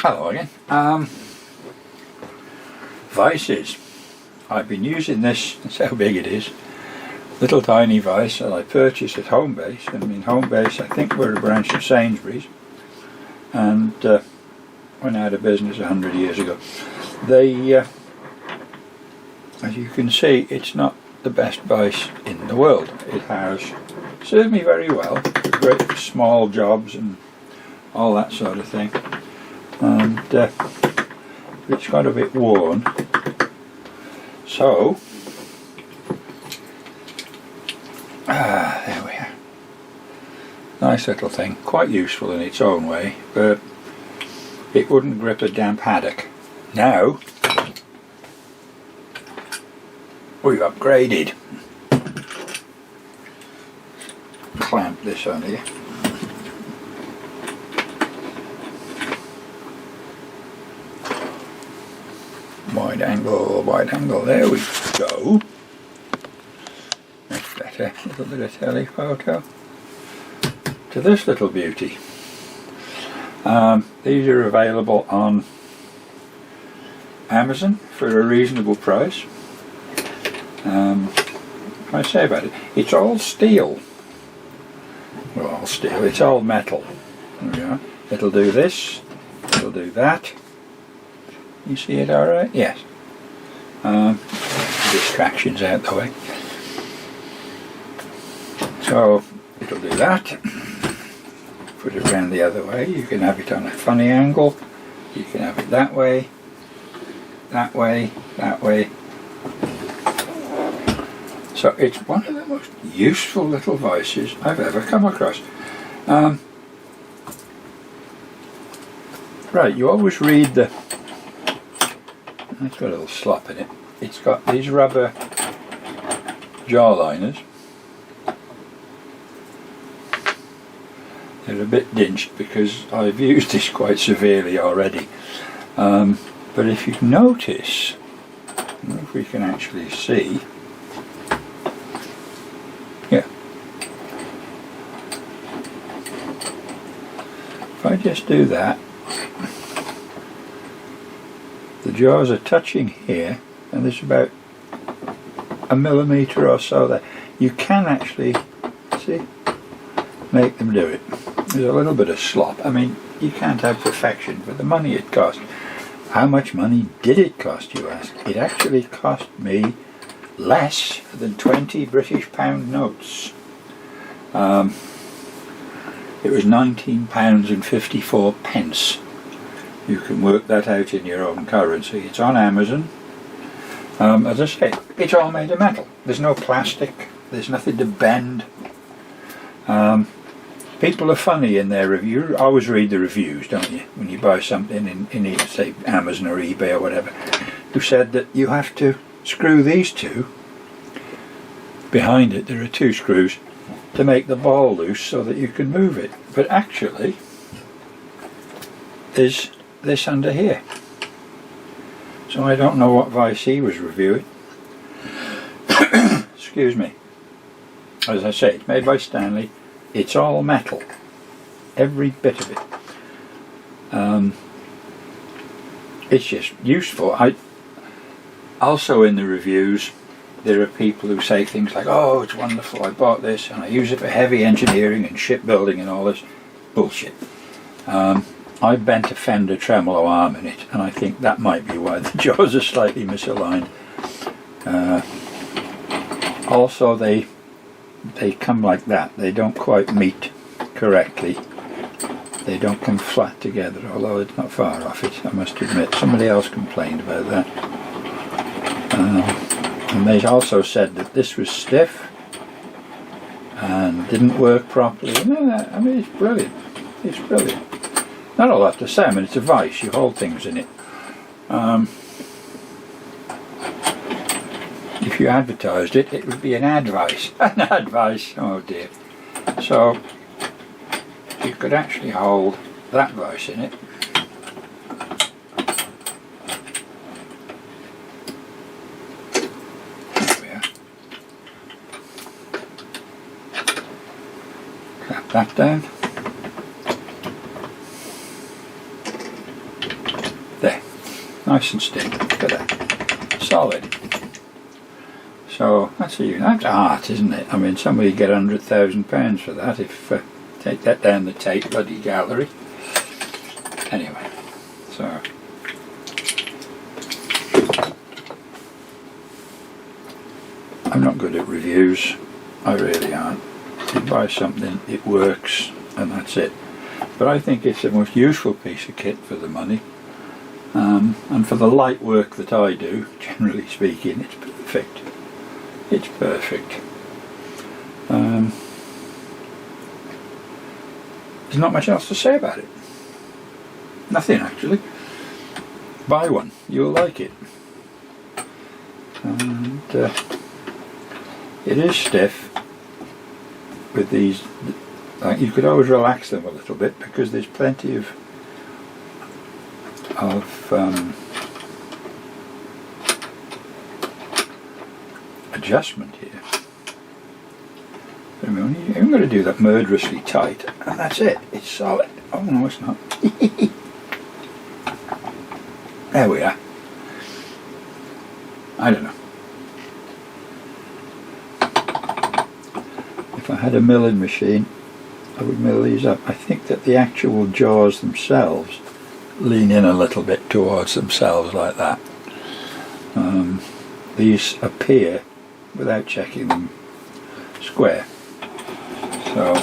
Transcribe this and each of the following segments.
Hello again. Vices. I've been using this, that's how big it is, little tiny vice that I purchased at Homebase. I mean, Homebase, I think we're a branch of Sainsbury's, and went out of business 100 years ago. They, as you can see, it's not the best vice in the world. It has served me very well. It's great for small jobs and all that sort of thing. And it's got a bit worn, so there we are. Nice little thing, quite useful in its own way, but it wouldn't grip a damp haddock. Now we've upgraded. Clamp this on here. Wide angle, there we go. That's better, a little bit of telephoto. To this little beauty. These are available on Amazon for a reasonable price. What can I say about it? It's all steel. Well, all steel, it's all metal. There we are. It'll do this, it'll do that. You see it alright? Yes. Distractions out the way. So it'll do that. Put it around the other way. You can have it on a funny angle. You can have it that way, that way, that way. So it's one of the most useful little vices I've ever come across. Right, you always read the... It's got a little slop in it. It's got these rubber jaw liners. They're a bit dinched because I've used this quite severely already. But if you notice, I don't know if we can actually see. Yeah. If I just do that, the jaws are touching here, and there's about a millimetre or so there. You can actually, see, make them do it. There's a little bit of slop. I mean, you can't have perfection for the money it cost. How much money did it cost, you ask? It actually cost me less than 20 British pound notes. It was £19.54. You can work that out in your own currency. It's on Amazon. As I say, it's all made of metal. There's no plastic. There's nothing to bend. People are funny in their review. You always read the reviews, don't you? When you buy something in say Amazon or eBay or whatever, who said that you have to screw these two. Behind it there are two screws to make the ball loose so that you can move it. But actually, there's this under here. So I don't know what vice he was reviewing. Excuse me. As I say, it's made by Stanley. It's all metal. Every bit of it. It's just useful. Also in the reviews there are people who say things like, oh, it's wonderful, I bought this and I use it for heavy engineering and shipbuilding and all this. Bullshit. I bent a fender tremolo arm in it, and I think that might be why the jaws are slightly misaligned. Also, they come like that. They don't quite meet correctly. They don't come flat together, although it's not far off it, I must admit. Somebody else complained about that. And they also said that this was stiff and didn't work properly. I mean, it's brilliant. It's brilliant. Not all that to say. I mean, it's a vice. You hold things in it. If you advertised it, it would be an advice. An advice. Oh dear. So you could actually hold that vice in it. There we are. Clap that down. There, nice and stiff. Look at that, solid. So that's art, isn't it? I mean, somebody get £100,000 for that if take that down the Tate bloody gallery. Anyway, so I'm not good at reviews. I really aren't. You buy something, it works, and that's it. But I think it's the most useful piece of kit for the money, and for the light work that I do, generally speaking, it's perfect. It's perfect. There's not much else to say about it. Nothing, actually. Buy one, you'll like it. And it is stiff with these. You could always relax them a little bit because there's plenty of adjustment here. I mean, you're going to do that murderously tight, and that's it. It's solid. Oh no, it's not. There we are. I don't know. If I had a milling machine, I would mill these up. I think that the actual jaws themselves lean in a little bit towards themselves like that. These appear, without checking them, square. So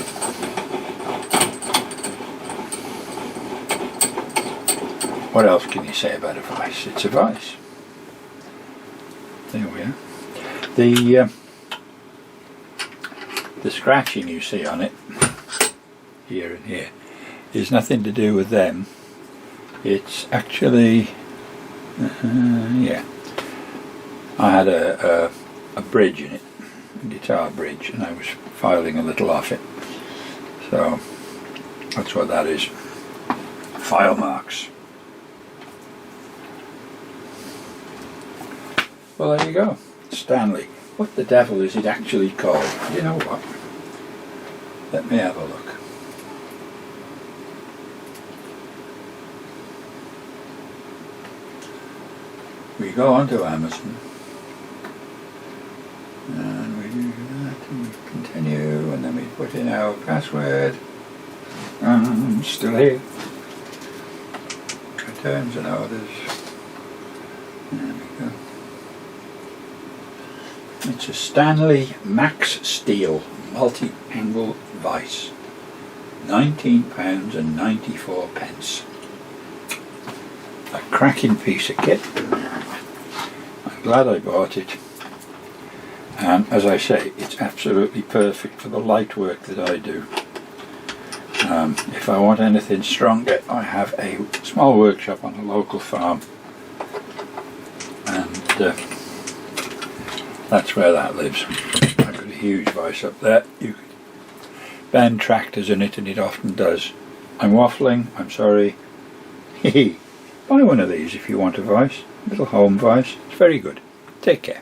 what else can you say about a vice? It's a vice. There we are. The scratching you see on it, here and here, is nothing to do with them. It's actually, yeah, I had a bridge in it, a guitar bridge, and I was filing a little off it. So that's what that is. File marks. Well, there you go. Stanley. What the devil is it actually called? You know what? Let me have a look. We go onto Amazon and we do that and we continue, and then we put in our password. I'm still here. Returns and orders. There we go. It's a Stanley Maxsteel multi-angle vice. £19.94. A cracking piece of kit. I'm glad I bought it. And as I say, it's absolutely perfect for the light work that I do. If I want anything stronger, I have a small workshop on a local farm. And that's where that lives. I've got a huge vice up there. You could bend tractors in it, and it often does. I'm waffling, I'm sorry. Buy one of these if you want a vice. A little home vice. It's very good. Take care.